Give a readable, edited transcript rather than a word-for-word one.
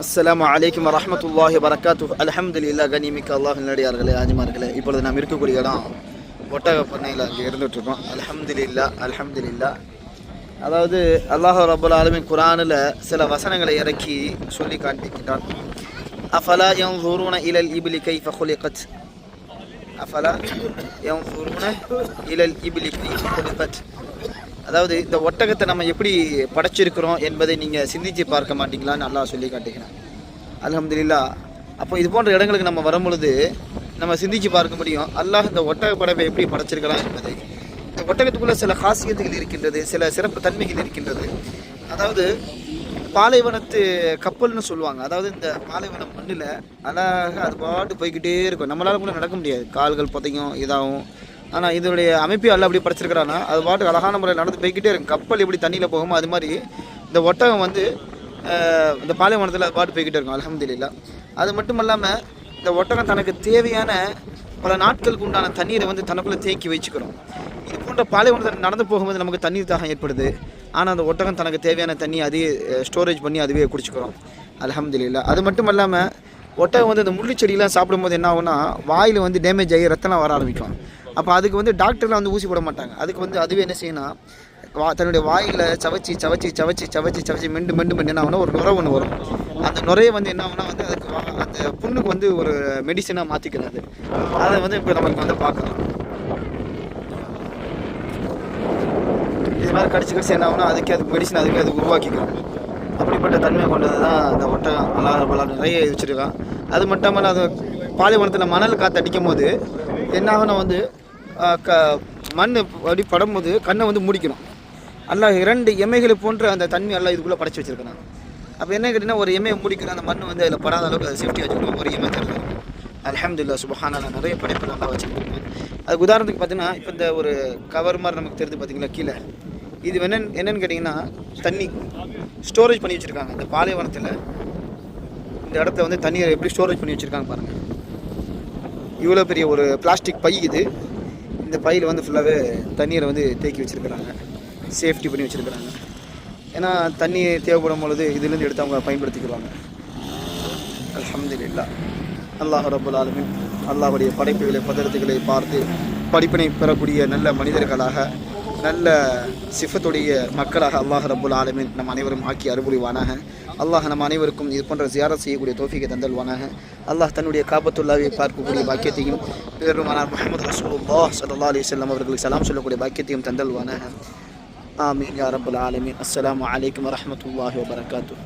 அஸ்ஸலாமு அலைக்கும் வரஹ்மத்துல்லாஹி வபரகாத்துஹு. அல்ஹம்துலில்லாஹ். கனிமிக்க அல்லாஹ்வின் நல்லடியார்களே, ஆஜிமார்களே, இப்பொழுது நாம் இருக்கக்கூடிய இடம் ஒட்டக பண்ணையில் அங்கே இருந்துகிட்ருக்கோம். அல்ஹம்துலில்லாஹ். அதாவது அல்லாஹ் ரப்பல் ஆலமீன் குர்ஆனில் சில வசனங்களை இறக்கி சொல்லி காண்பிக்கின்றான். அஃபலா யன்ஸுரூன இலல் இப்லி கைஃப குலிகத், அஃபலா யன்ஸுரூன இலல் இப்லி கைஃப குலிகத். அதாவது இந்த ஒட்டகத்தை நம்ம எப்படி படைச்சிருக்கிறோம் என்பதை நீங்கள் சிந்தித்து பார்க்க மாட்டீங்களான்னு அல்லாஹ் சொல்லி காட்டுகிறான். அல்ஹம்துலில்லாஹ். அப்போ இது போன்ற இடங்களுக்கு நம்ம வரும்பொழுது நம்ம சிந்தித்து பார்க்க முடியும், அல்லாஹ் இந்த ஒட்டக படைப்பை எப்படி படைச்சிருக்கிறான் என்பதை. இந்த ஒட்டகத்துக்குள்ளே சில காசியத்துகள் இருக்கின்றது, சில சிறப்பு தன்மைகள் இருக்கின்றது. அதாவது பாலைவனத்து கப்பல்னு சொல்லுவாங்க. அதாவது இந்த பாலைவனம் மண்ணில் அழகாக அது பாட்டு போய்கிட்டே இருக்கும். நம்மளால் கூட நடக்க முடியாது, கால்கள் புதையும் இதாகும். ஆனால் இதனுடைய அமைப்பை எல்லாம் அப்படி படைச்சிருக்கிறான்னா அது பாட்டுக்கு அழகான முறையில் நடந்து போய்கிட்டே இருக்கும். கப்பல் எப்படி தண்ணியில் போகுமோ அது மாதிரி இந்த ஒட்டகம் இந்த பாலைவனத்தில் அது பாட்டு போய்கிட்டே இருக்கும். அல்ஹம்துலில்லாஹ். அது மட்டும் இல்லாமல் இந்த ஒட்டகம் தனக்கு தேவையான பல நாட்களுக்கு உண்டான தண்ணீரை தனக்குள்ளே தேக்கி வச்சுக்கிறோம். இது போன்ற பாலைவனத்தில் நடந்து போகும்போது நமக்கு தண்ணீர் தாகம் ஏற்படுது. ஆனால் அந்த ஒட்டகம் தனக்கு தேவையான தண்ணி அதையே ஸ்டோரேஜ் பண்ணி அதுவே குடிச்சிக்கிறோம். அல்ஹம்துலில்லாஹ். அது மட்டும் இல்லாமல் ஒட்டகம் இந்த முள்ளு செடியெலாம் சாப்பிடும்போது என்ன ஆகும்னா வாயில் டேமேஜ் ஆகி ரத்தம்லாம் வர ஆரம்பிக்கும். அப்போ அதுக்கு டாக்டர்லாம் ஊசி போட மாட்டாங்க. அதுக்கு அதுவே என்ன செய்யணும், தன்னுடைய வாயில் சவச்சி சவச்சி சவச்சி சவச்சி சவச்சி மெண்டு மெண்டு மெண்டு என்ன ஆகுனா ஒரு நுரை ஒன்று வரும். அந்த நுரையை என்ன ஆகுனா அதுக்கு அந்த புண்ணுக்கு ஒரு மெடிசனாக மாற்றிக்கிறது. அதை இப்போ நமக்கு பார்க்கலாம். இது மாதிரி கடிச்சு என்ன ஆகுனா அதுக்கு மெடிசன் அது உருவாக்கிக்கும். அப்படிப்பட்ட தன்மை கொண்டது தான் இந்த ஒட்டகம். அல்லாஹ் நிறைய வச்சுருக்கான். அது மட்டும் இல்லாமல் அது பாலைவனத்தில் மணல் காற்று அடிக்கும் போது என்ன ஆகுனா மண் அப்படி படும்போது கண்ணை மூடிக்கணும். அல்லாஹ் 2 எமைகளை போன்ற அந்த தன்மை எல்லாம் இதுக்குள்ளே படைச்சி வச்சுருக்கணும். அப்போ என்ன கேட்டிங்கன்னா ஒரு எமையை முடிக்கணும், அந்த மண் அதில் படாத அளவுக்கு அதை சேஃப்டி வச்சுக்கணும். ஒரு எமை தருது. அல்ஹம்துலில்லாஹ். சுப்ஹானல்லாஹ். நிறைய படைப்பு நல்லா வச்சுருக்கோம். அதுக்கு உதாரணத்துக்கு பார்த்தீங்கன்னா இப்போ இந்த ஒரு கவர் மாதிரி நமக்கு தெரிஞ்சு பார்த்தீங்களா கீழே, இது என்னென்னு கேட்டிங்கன்னா தண்ணி ஸ்டோரேஜ் பண்ணி வச்சுருக்காங்க. இந்த பாலைவனத்தில் இந்த இடத்த தண்ணியை எப்படி ஸ்டோரேஜ் பண்ணி வச்சுருக்காங்க பாருங்கள். இவ்வளோ பெரிய ஒரு பிளாஸ்டிக் பை இது. இந்த பையில் ஃபுல்லாகவே தண்ணீரை தேக்கி வச்சுருக்கிறாங்க, சேஃப்டி பண்ணி வச்சுருக்கிறாங்க. ஏன்னா தண்ணி தேவைப்படும் பொழுது இதுலேருந்து எடுத்து அவங்க பயன்படுத்திக்குவாங்க. அல்ஹம்துலில்லாஹ். அல்லாஹ் ரப்பல் ஆலமீன் அல்லாஹ்வுடைய படைப்புகளை பதறத்துகளை பார்த்து படிப்பினை பெறக்கூடிய நல்ல மனிதர்களாக, நல்ல சிஃபத்துடைய மக்களாக அல்லாஹ் ரப்பல் ஆலமீன் நம் அனைவரும் ஆக்கி அருள்புரிவானாக. அல்லாஹ் நம் அனைவருக்கும் இது போன்ற ஜியாரத் செய்யக்கூடிய தௌஃபீகை தந்தல்வானாக. அல்லாஹ் தன்னுடைய காபத்துல்லாவை பார்க்கக்கூடிய பாக்கியத்தையும், பெருமானார் முஹம்மது ரசூலுல்லாஹ் ஸல்லல்லாஹு அலைஹி வஸல்லம் அவர்களுக்கு சலாம் சொல்லக்கூடிய பாக்கியத்தையும் தந்தல்வானாக. ஆமீன் யா ரப்பல் ஆலமீன். அஸ்ஸலாமு அலைக்கும் வரஹ்மத்துல்லாஹி வபரகாத்துஹு.